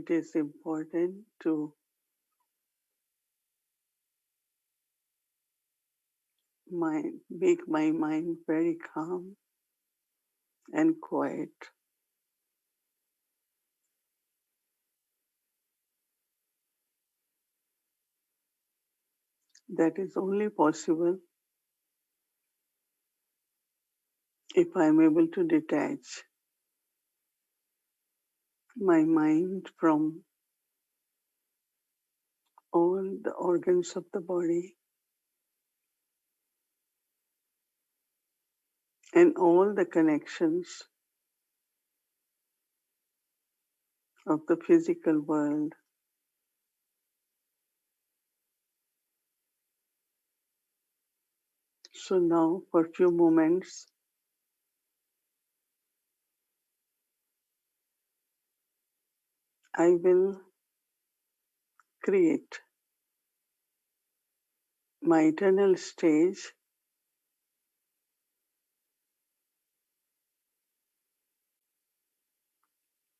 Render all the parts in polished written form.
it is important to make my mind very calm and quiet. That is only possible if I am able to detach my mind from all the organs of the body and all the connections of the physical world. So now, for a few moments, I will create my eternal stage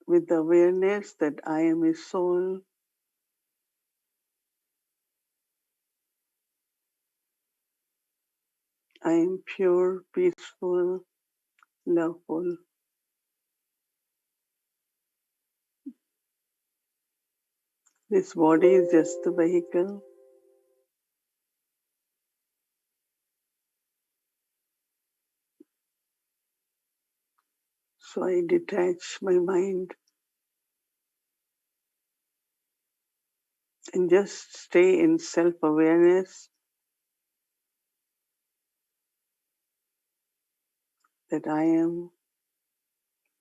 with the awareness that I am a soul. I am pure, peaceful, loveful. This body is just the vehicle. So I detach my mind and just stay in self-awareness that I am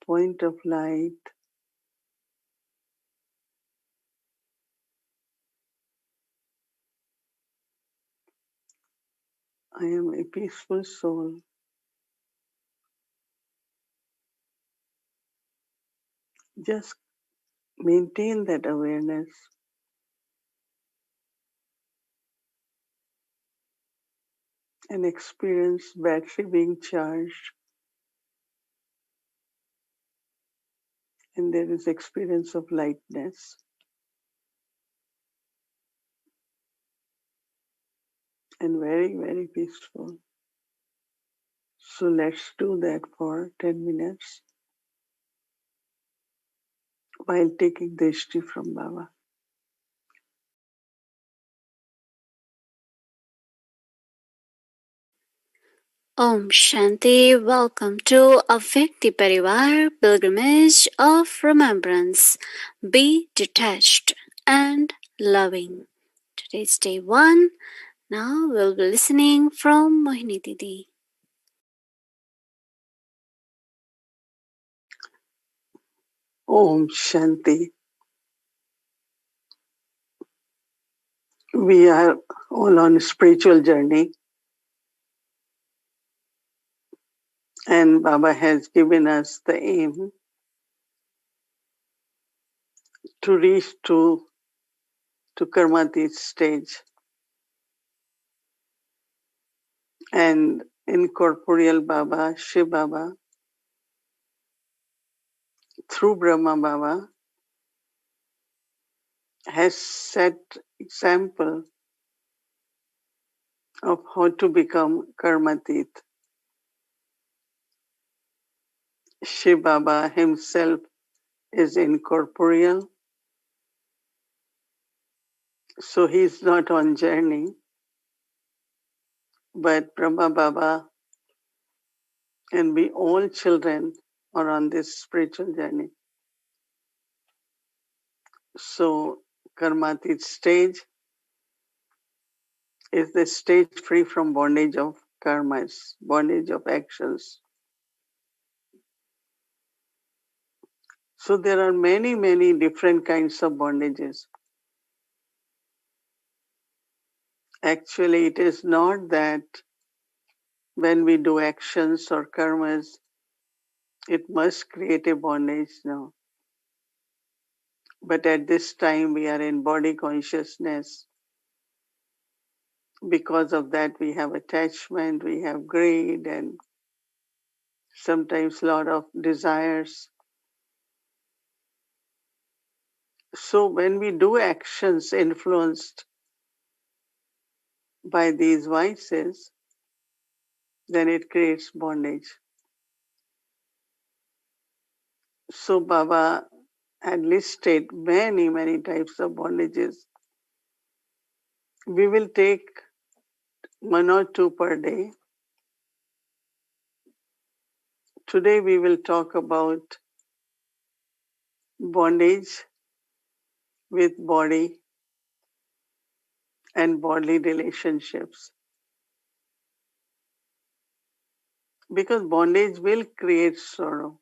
point of light. I am a peaceful soul. Just maintain that awareness and experience battery being charged. And there is experience of lightness. And very, very peaceful. So let's do that for 10 minutes while taking the history from Baba. Om Shanti, welcome to Avyakti Parivar Pilgrimage of Remembrance. Be detached and loving. Today's day 1. Now we'll be listening from Mohini Didi. Om Shanti. We are all on a spiritual journey, and Baba has given us the aim to reach to Karmatit stage. And incorporeal Baba, Shiv Baba, through Brahma Baba, has set example of how to become Karmatit. Shiv Baba himself is incorporeal, so he's not on journey. But Brahma Baba and we all children are on this spiritual journey. So Karmatit stage is the stage free from bondage of karmas, bondage of actions. So there are many, many different kinds of bondages. Actually, it is not that when we do actions or karmas, it must create a bondage, no. But at this time, we are in body consciousness. Because of that, we have attachment, we have greed, and sometimes a lot of desires. So when we do actions influenced by these vices, then it creates bondage. So Baba had listed many, many types of bondages. We will take one or two per day. Today we will talk about bondage with body and bodily relationships. Because bondage will create sorrow,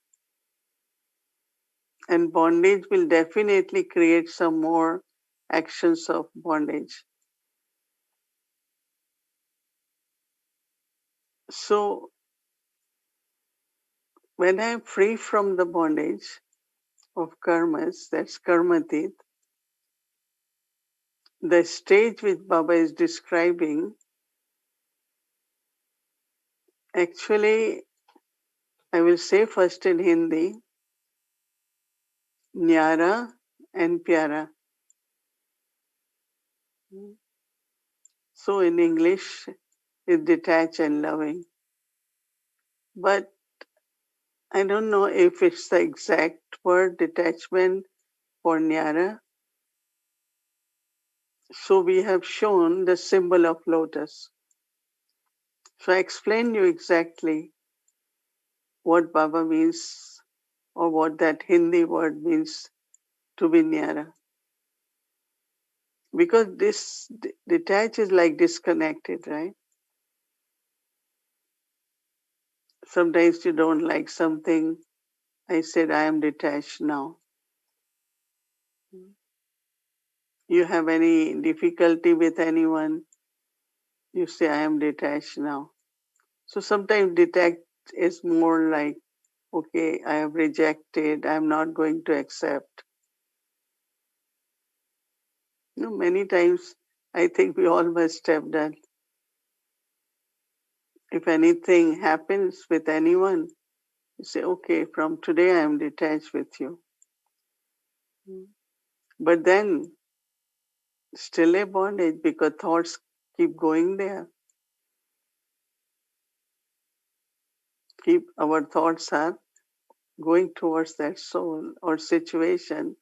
and bondage will definitely create some more actions of bondage. So when I'm free from the bondage of karmas, that's karmatit, the stage which Baba is describing, actually, I will say first in Hindi, Nyara and Pyara. So in English, it's detached and loving. But I don't know if it's the exact word detachment for Nyara. So we have shown the symbol of lotus. So I explain you exactly what Baba means or what that Hindi word means to be Nyara. Because this detach is like disconnected, right? Sometimes you don't like something. I said, I am detached now. You have any difficulty with anyone, you say, I am detached now. So sometimes detached is more like, okay, I have rejected, I am not going to accept. Many times I think we all must have done. If anything happens with anyone, you say, okay, from today I am detached with you. But then still a bondage because thoughts keep going there. Our thoughts are going towards that soul or situation.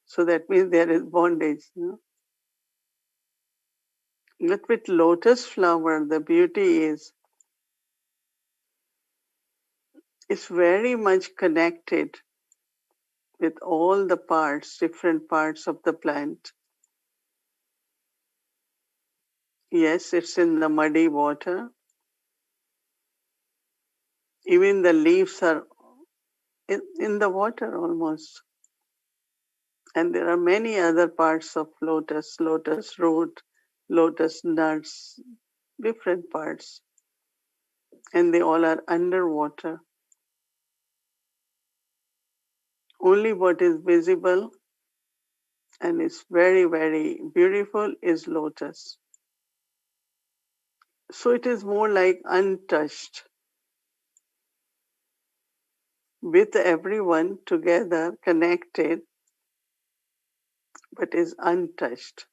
So that means there is bondage. But with lotus flower, the beauty is it's very much connected with all the parts, different parts of the plant. Yes, it's in the muddy water. Even the leaves are in the water almost. And there are many other parts of lotus, lotus root, lotus nuts, different parts. And they all are underwater. Only what is visible and is very, very beautiful is lotus. So it is more like untouched, with everyone together, connected, but is untouched.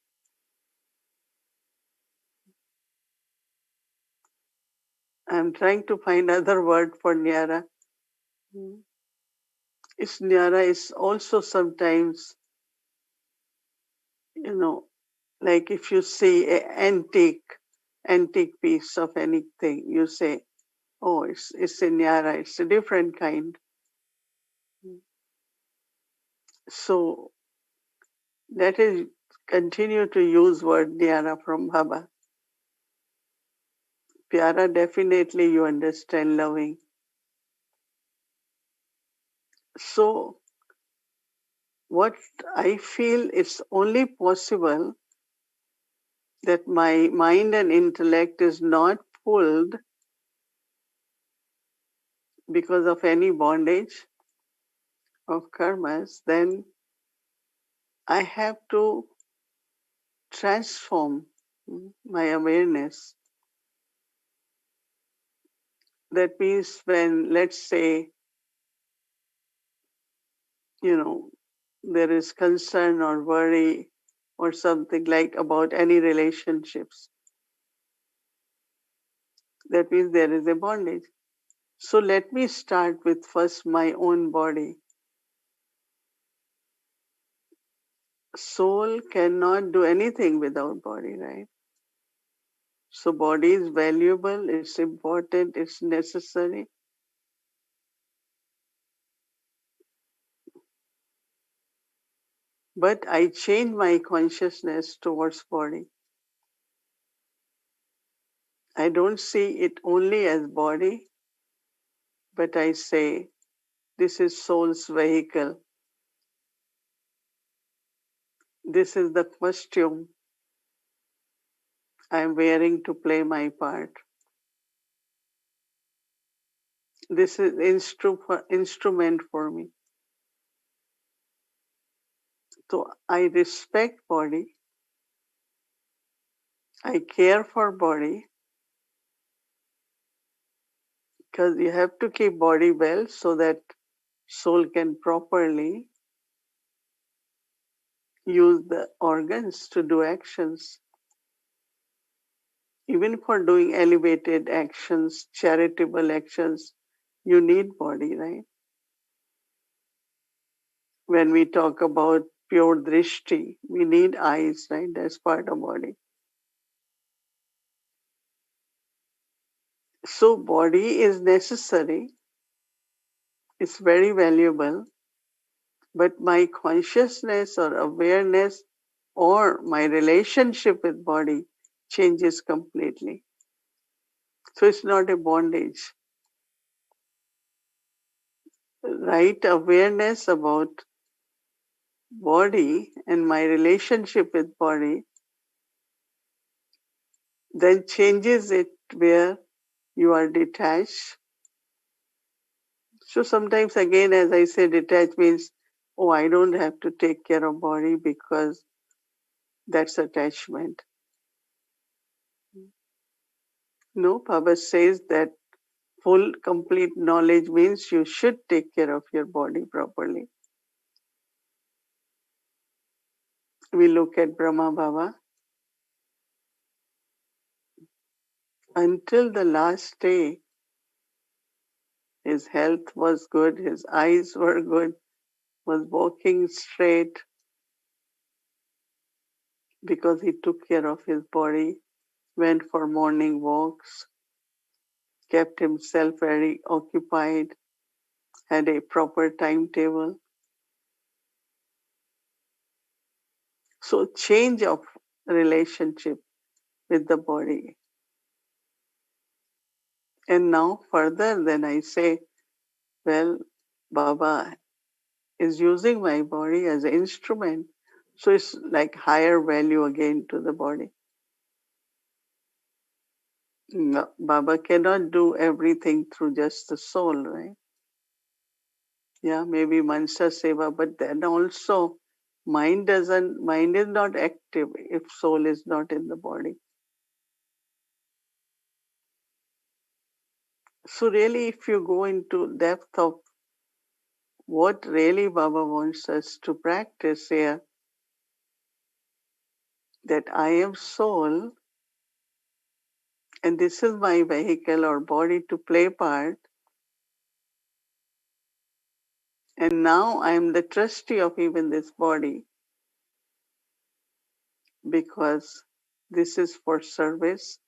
I'm trying to find other word for Nyara. It's Nyara is also sometimes, you know, like if you see an antique piece of anything, you say, oh, it's a Nyara, it's a different kind. So that is continue to use word Nyara from Baba. Pyara, definitely you understand loving. So what I feel it's only possible that my mind and intellect is not pulled because of any bondage of karmas, then I have to transform my awareness. That means when, let's say, you know, there is concern or worry or something like about any relationships, that means there is a bondage. So let me start with first my own body. Soul cannot do anything without body, right? So body is valuable, it's important, it's necessary. But I change my consciousness towards body. I don't see it only as body, but I say this is soul's vehicle. This is the costume I'm wearing to play my part. This is instrument for me. So I respect body. I care for body because you have to keep body well so that soul can properly use the organs to do actions. Even for doing elevated actions, charitable actions, you need body, right? When we talk about pure drishti, we need eyes, right? That's part of body. So body is necessary, it's very valuable, but my consciousness or awareness or my relationship with body changes completely. So it's not a bondage. Right awareness about body and my relationship with body then changes it where you are detached. So sometimes again, as I say, detached means, oh, I don't have to take care of body because that's attachment. No, Baba says that full, complete knowledge means you should take care of your body properly. We look at Brahma Baba. Until the last day, his health was good, his eyes were good, was walking straight because he took care of his body, went for morning walks, kept himself very occupied, had a proper timetable. So change of relationship with the body. And now further then I say, well, Baba is using my body as an instrument. So it's like higher value again to the body. No, Baba cannot do everything through just the soul, right? Yeah, maybe Mansa Seva, but then also mind is not active if soul is not in the body. So really if you go into depth of what really Baba wants us to practice here, that I am soul and this is my vehicle or body to play part, and now I am the trustee of even this body because this is for service,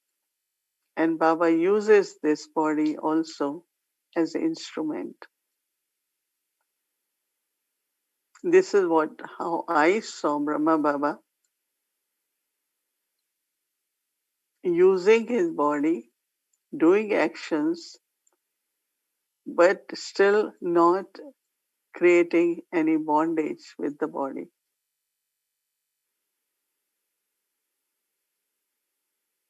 and Baba uses this body also as an instrument. This is how I saw Brahma Baba using his body, doing actions, but still not creating any bondage with the body.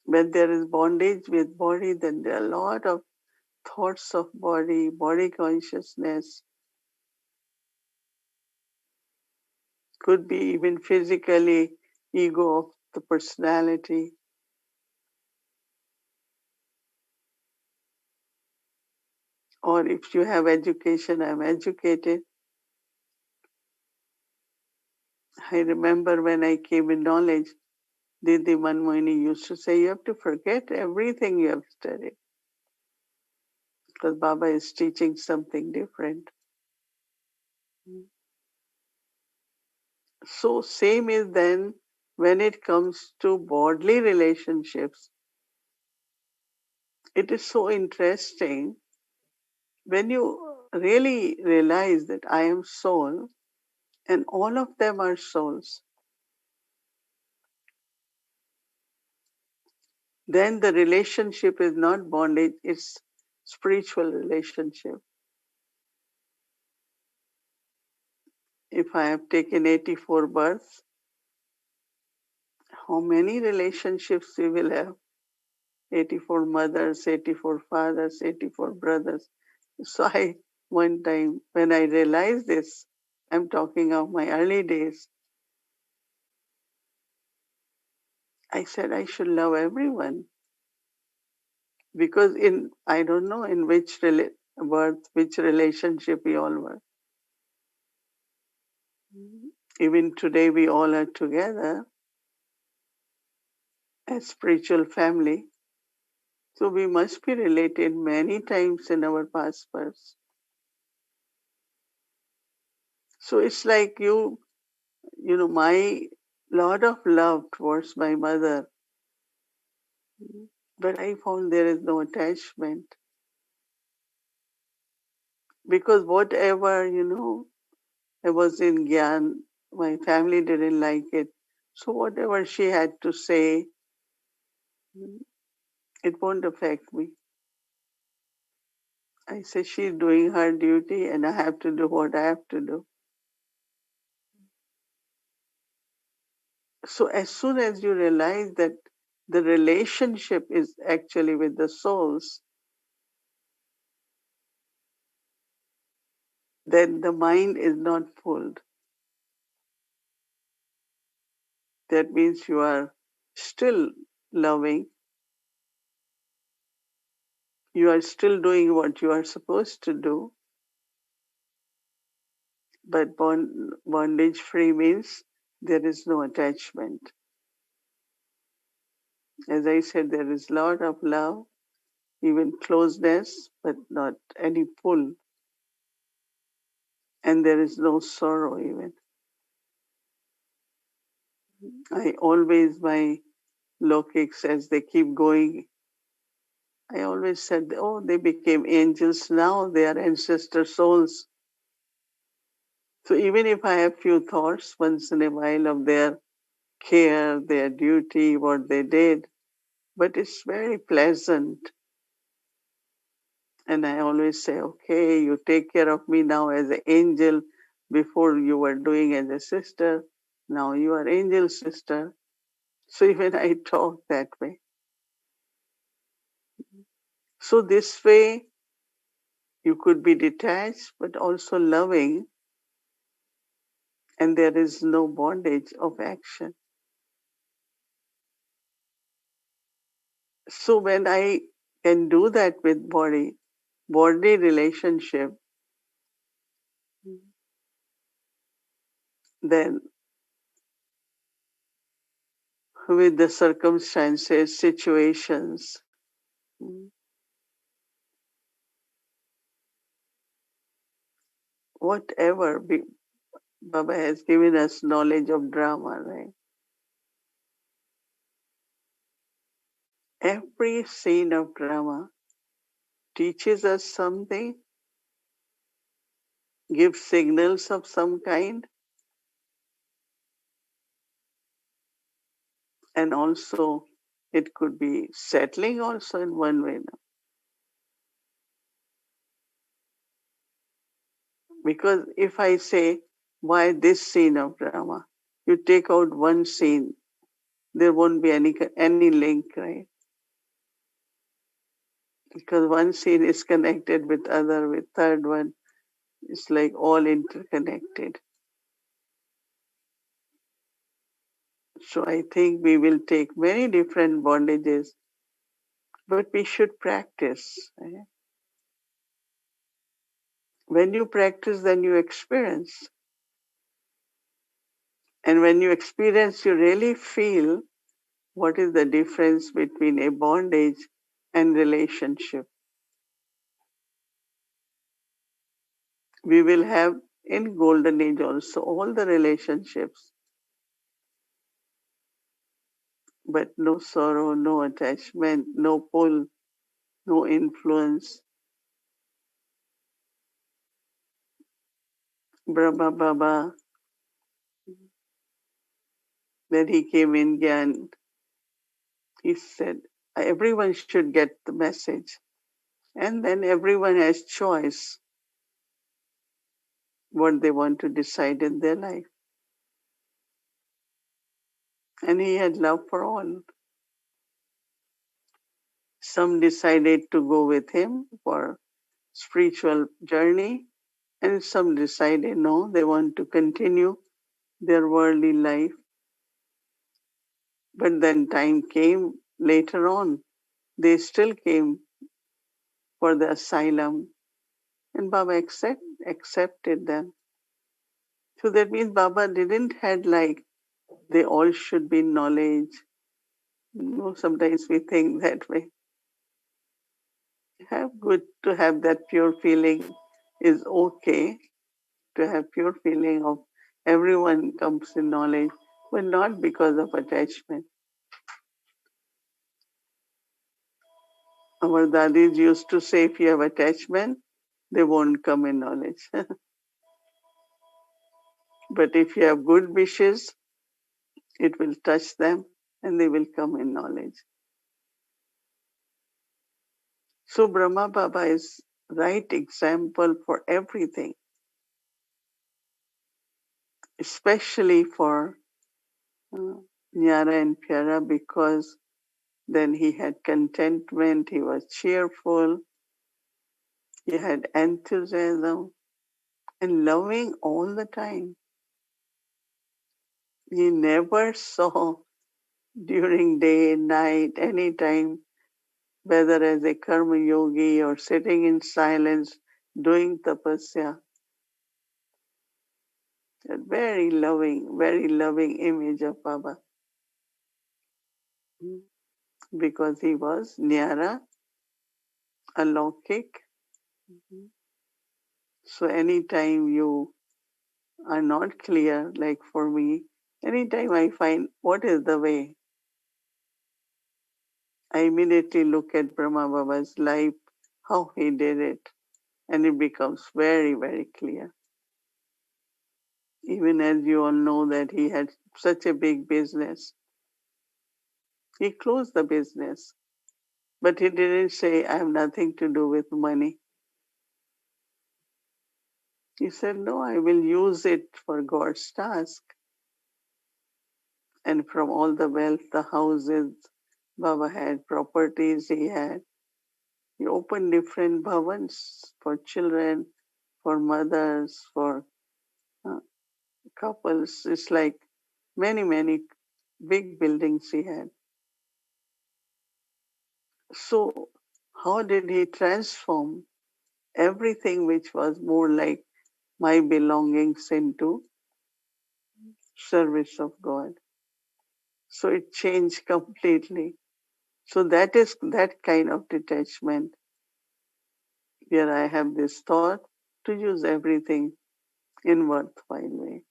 When there is bondage with body, then there are a lot of thoughts of body, body consciousness, could be even physically, ego of the personality. Or if you have education, I'm educated. I remember when I came in knowledge, Didi Mohini used to say, you have to forget everything you have studied because Baba is teaching something different. So same is then when it comes to bodily relationships. It is so interesting when you really realize that I am soul and all of them are souls, then the relationship is not bondage, it's spiritual relationship. If I have taken 84 births, how many relationships we will have? 84 mothers, 84 fathers, 84 brothers. So one time when I realized this, I'm talking of my early days, I said I should love everyone because I don't know in which birth, which relationship we all were. Even today we all are together as spiritual family. So we must be related many times in our past births. So it's like my lot of love towards my mother, but I found there is no attachment because whatever, I was in Gyan, my family didn't like it. So whatever she had to say, it won't affect me. I say she's doing her duty and I have to do what I have to do. So as soon as you realize that the relationship is actually with the souls, then the mind is not pulled. That means you are still loving, you are still doing what you are supposed to do, but bondage free means there is no attachment. As I said, there is a lot of love, even closeness, but not any pull. And there is no sorrow even. I always, my lokics, as they keep going, I always said, oh, they became angels now, they are ancestor souls. So even if I have few thoughts once in a while of their care, their duty, what they did, but it's very pleasant. And I always say, okay, you take care of me now as an angel. Before you were doing as a sister, now you are angel sister. So even I talk that way. So this way you could be detached, but also loving, and there is no bondage of action. So when I can do that with body relationship, then with the circumstances, situations, whatever, Baba has given us knowledge of drama, right? Every scene of drama teaches us something, gives signals of some kind, and also it could be settling also in one way. Because if I say, why this scene of drama? You take out one scene, there won't be any link, right? Because one scene is connected with other, with third one. It's like all interconnected. So I think we will take many different bondages, but we should practice. Right? When you practice, then you experience. And when you experience, you really feel what is the difference between a bondage and relationship. We will have in golden age also all the relationships, but no sorrow, no attachment, no pull, no influence. Brahma Baba, when he came in Gyan, he said, everyone should get the message. And then everyone has choice what they want to decide in their life. And he had love for all. Some decided to go with him for spiritual journey, and some decided no, they want to continue their worldly life. But then time came later on. They still came for the asylum, and Baba accepted them. So that means Baba didn't had like they all should be knowledge. No, sometimes we think that way. Have good to have that pure feeling is okay, to have pure feeling of everyone comes in knowledge, but not because of attachment. Our dadis used to say if you have attachment, they won't come in knowledge. But if you have good wishes, it will touch them and they will come in knowledge. So Brahma Baba is right example for everything, especially for Nyara and Pyara, because then he had contentment, he was cheerful, he had enthusiasm and loving all the time. He never saw during day, night, any time, whether as a karma yogi or sitting in silence doing tapasya. A very loving image of Baba. Because he was Nyara, Alaukik. So anytime you are not clear, like for me, anytime I find what is the way, I immediately look at Brahma Baba's life, how he did it, and it becomes very clear. Even as you all know that he had such a big business. He closed the business, but he didn't say, I have nothing to do with money. He said, no, I will use it for God's task. And from all the wealth, the houses Baba had, properties he had, he opened different bhavans for children, for mothers, for uh, couples. It's like many big buildings he had. So how did he transform everything which was more like my belongings into service of God? So it changed completely. So that is that kind of detachment where I have this thought to use everything in worthwhile way.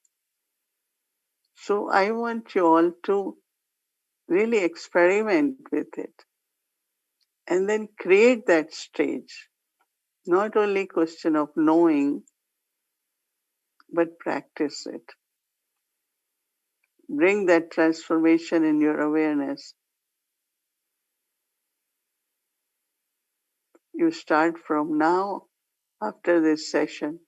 So I want you all to really experiment with it and then create that stage. Not only question of knowing, but practice it. Bring that transformation in your awareness. You start from now after this session.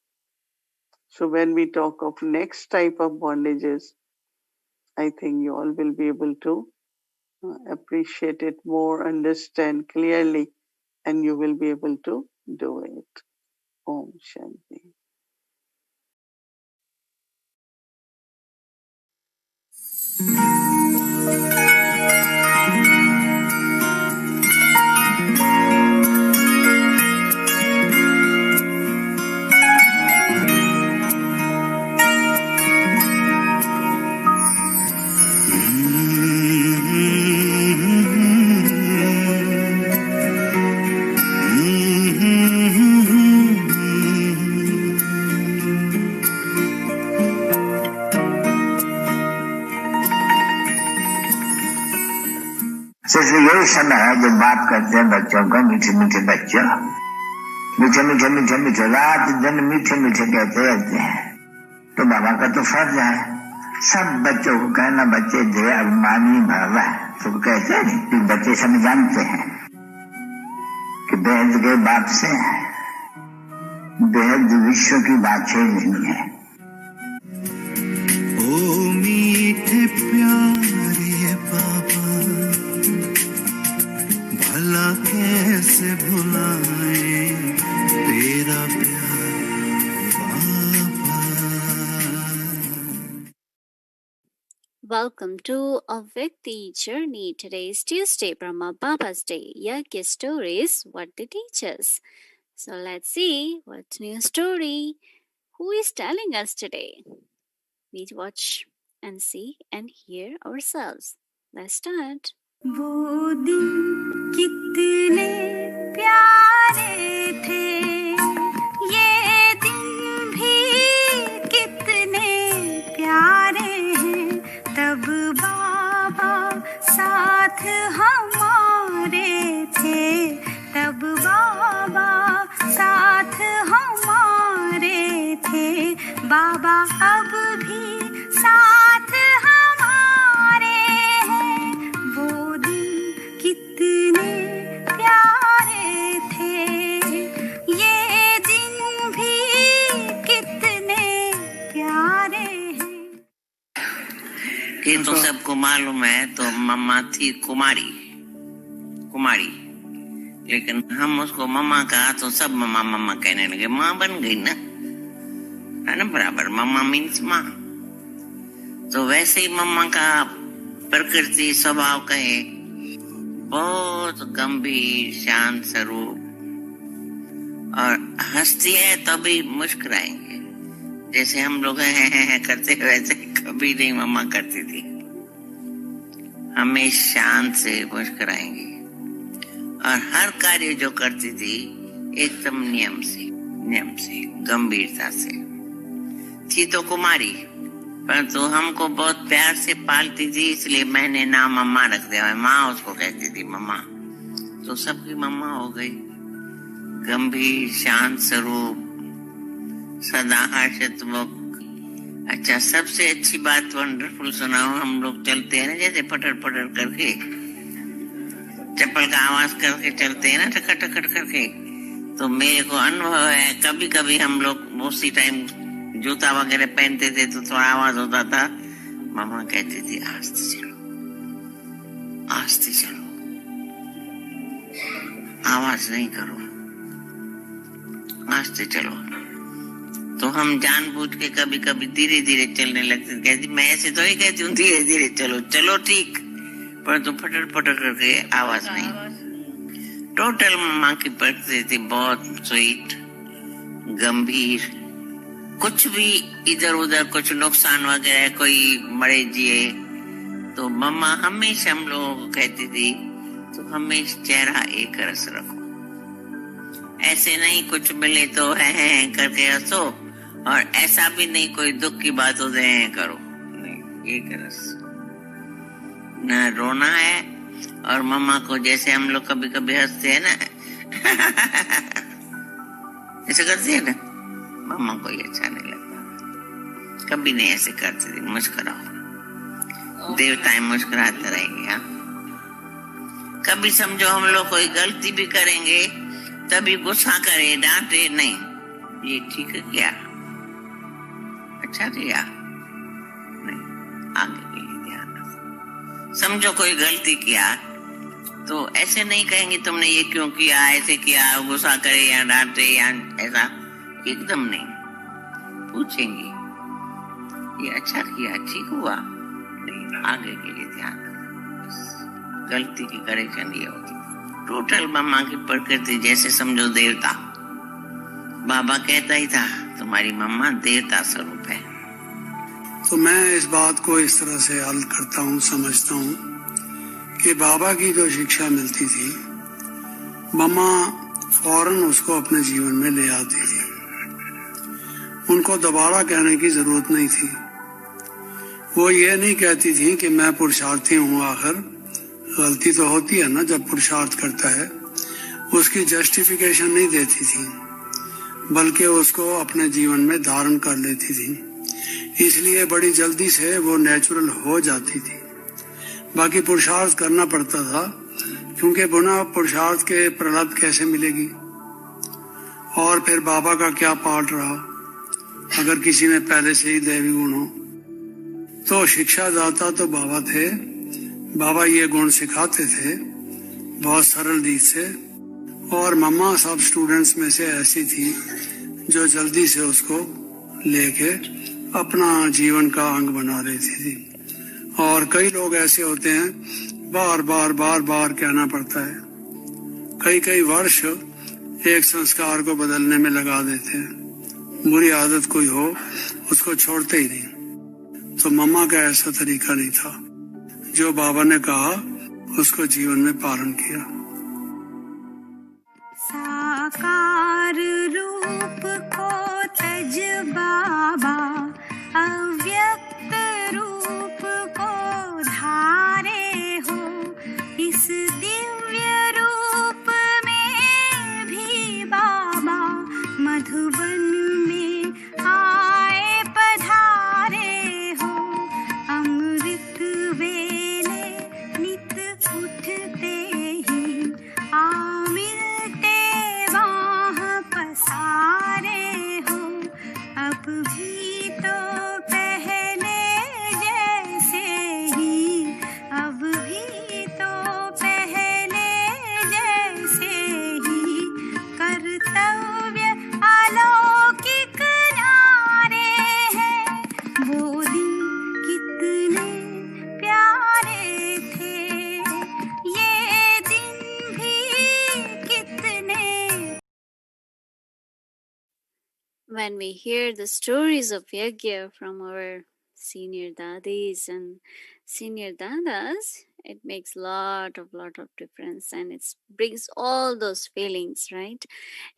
So when we talk of next type of bondages, I think you all will be able to appreciate it more, understand clearly, and you will be able to do it. Om Shanti. यही समय है जब बाप कहते हैं बच्चों को, मीठे मीठे बच्चों, मीठे मीठे मीठे मीठे, रात दिन मीठे मीठे कहते रहते हैं। तो बाबा का तो फर्ज है सब बच्चों को कहना, बच्चे दे अभिमानी बाबा, तो कहते हैं कि बच्चे सब जानते हैं कि बेहद के बाप से बेहद विश्व की बात ही नहीं है। ओ मीठे प्यारे बाबा, भला कैसे भुलाए तेरा प्यार बाबा। Welcome to a Vyakti journey. Today is Tuesday, Brahma Baba's Day. Yagya stories, what they teach us. So let's see what's new story. Who is telling us today? We watch and see and hear ourselves. Let's start. वो दिन कितने प्यारे थे, ये दिन भी कितने प्यारे हैं, तब बाबा साथ हमारे थे, तब बाबा साथ हमारे थे, बाबा अब भी साथ हमारे हैं, वो दिन कितने प्यारे थे, ये दिन भी कितने प्यारे हैं। ये तो सबको मालूम है। तो मम्मा थी कुमारी, लेकिन हम उसको मम्मा कहा तो सब मम्मा मम्मा कहने लगे, माँ बन गई ना, है ना, बराबर। मम्मा मीन्स माँ। तो वैसे ही मम्मा का प्रकृति स्वभाव कहे बहुत गंभीर शांत स्वरूप, और हंसती है तो भी मुस्कुराएंगे, जैसे हम लोग हैं करते वैसे कभी नहीं मम्मा करती थी, हमें शांत से मुस्कुराएंगे, और हर कार्य जो करती थी एकदम नियम से गंभीरता से। थी तो कुमारी, परंतु हमको बहुत प्यार से पालती थी, इसलिए मैंने नाम मम्मा रख दिया। माँ उसको कहती थी मम्मा, तो सबकी मम्मा हो गई। गंभीर शांत स्वरूप, सदा हर्षित मुख। अच्छा, सबसे अच्छी बात वंडरफुल सुनाओ। हम लोग चलते हैं ना, जैसे पटर पटर करके, चप्पल का आवाज करके चलते हैं ना, टकट टकट करके। तो मेरे को अनुभव है, कभी कभी हम लोग उसी टाइम जूता वगैरह पहनते थे तो थोड़ा आवाज होता था। मम्मा कहती थी आस्ते चलो, आस्ते चलो, आवाज नहीं करो, आस्ते चलो। तो हम जानबूझ के कभी कभी धीरे धीरे चलने लगते। कहती मैं ऐसे तो ही कहती हूँ धीरे धीरे चलो, चलो ठीक, पर तो फटर फटर करके आवाज नहीं। टोटल मम्मा की प्रकृति बहुत स्वीट, गंभीर, कुछ भी इधर उधर कुछ नुकसान वगैरह कोई मरे जिए तो मम्मा हमेशा हम लोगों को कहती थी तो हमेशा चेहरा एक रस रखो, ऐसे नहीं कुछ मिले तो है करके हंसो, और ऐसा भी नहीं कोई दुख की बात हो जाए करो, नहीं, एक रस। न रोना है, और मम्मा को जैसे हम लोग कभी कभी हंसते हैं ना ऐसे करते हैं ना, मम्मा को ये अच्छा नहीं लगता। कभी नहीं ऐसे करती थी, मुस्कुराओ, देवताएं मुस्कुराते रहेंगे। हाँ, कभी समझो हम लोग कोई गलती भी करेंगे तभी गुस्सा करे, डांटे नहीं, ये ठीक किया, अच्छा किया, नहीं, आगे के लिए ध्यान रखो। समझो कोई गलती किया तो ऐसे नहीं कहेंगे तुमने ये क्यों किया, ऐसे किया, गुस्सा करे या डांटे या ऐसा, एकदम नहीं, पूछेंगे ये अच्छा किया, ठीक हुआ, नहीं, आगे के लिए ध्यान रखो। गलती की करेक्शन ये होती। टोटल मम्मा की प्रकृति जैसे समझो देवता। बाबा कहता ही था तुम्हारी मम्मा देवता स्वरूप है। तो मैं इस बात को इस तरह से हल करता हूँ, समझता हूँ कि बाबा की जो शिक्षा मिलती थी, मम्मा फौरन उसको अपने जीवन में ले आती थी। उनको दोबारा कहने की जरूरत नहीं थी। वो ये नहीं कहती थी कि मैं पुरुषार्थी हूँ, आखिर गलती तो होती है ना जब पुरुषार्थ करता है, उसकी जस्टिफिकेशन नहीं देती थी, बल्कि उसको अपने जीवन में धारण कर लेती थी। इसलिए बड़ी जल्दी से वो नेचुरल हो जाती थी। बाकी पुरुषार्थ करना पड़ता था, क्योंकि बिना पुरुषार्थ के प्रलब्ध कैसे मिलेगी। और फिर बाबा का क्या पार्ट रहा, अगर किसी में पहले से ही दैवी गुण हो तो शिक्षा दाता तो बाबा थे। बाबा ये गुण सिखाते थे बहुत सरल रीत से, और मम्मा सब स्टूडेंट्स में से ऐसी थी जो जल्दी से उसको लेके अपना जीवन का अंग बना रही थी। और कई लोग ऐसे होते हैं, बार बार बार बार कहना पड़ता है, कई कई वर्ष एक संस्कार को बदलने में लगा देते हैं। बुरी आदत कोई हो उसको छोड़ते ही नहीं। तो मम्मा का ऐसा तरीका नहीं था, जो बाबा ने कहा उसको जीवन में पालन किया। साकार रूप को तज बाबा, अव्यक्त रूप को धारे हो। इस दिव्य रूप में भी बाबा मधुबन में आए पधारे हो। अमृत वेले नित उठते ही आ मिलते वहाँ पसारे हो। अब भी तो पहले जैसे ही, अब भी तो पहले जैसे ही, कर्तव्य अलौकिक नारे हैं। वो दिन कितने प्यारे थे, ये दिन भी कितने। When we hear the stories of Yagya from our senior dadis and senior dadas, it makes lot of difference, and it brings all those feelings, right?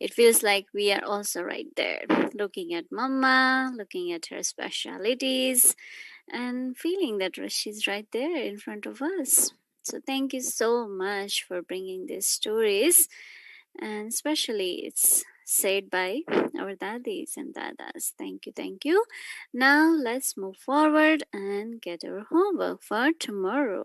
It feels like we are also right there, looking at mama, looking at her specialities, and feeling that she's right there in front of us. So thank you so much for bringing these stories, and especially it's said by our dadis and dadas. Thank you, thank you. Now let's move forward and get our homework for tomorrow.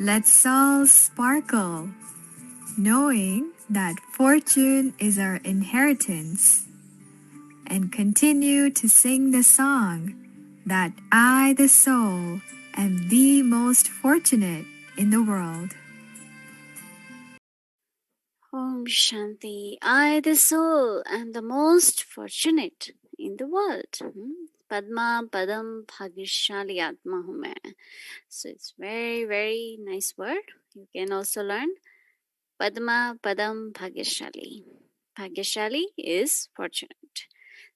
Let's all sparkle, knowing that fortune is our inheritance, and continue to sing the song that I, the soul, am the most fortunate in the world. Om Shanti. I, the soul, am the most fortunate in the world. Padma Padam Bhagishali Atma hu main. So it's very, very nice word. You can also learn Padma Padam Bhagishali. Bhagishali is fortunate.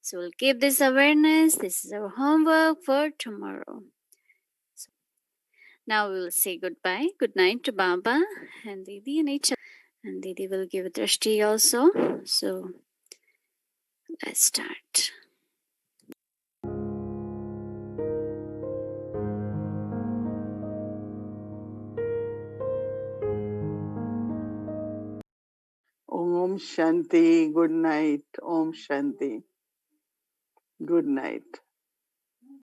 So we'll keep this awareness. This is our homework for tomorrow. So now we will say goodbye. Good night to Baba and Didi and each other. And Didi will give Drashti also. So let's start. Om Shanti. Good night. Om Shanti. Good night.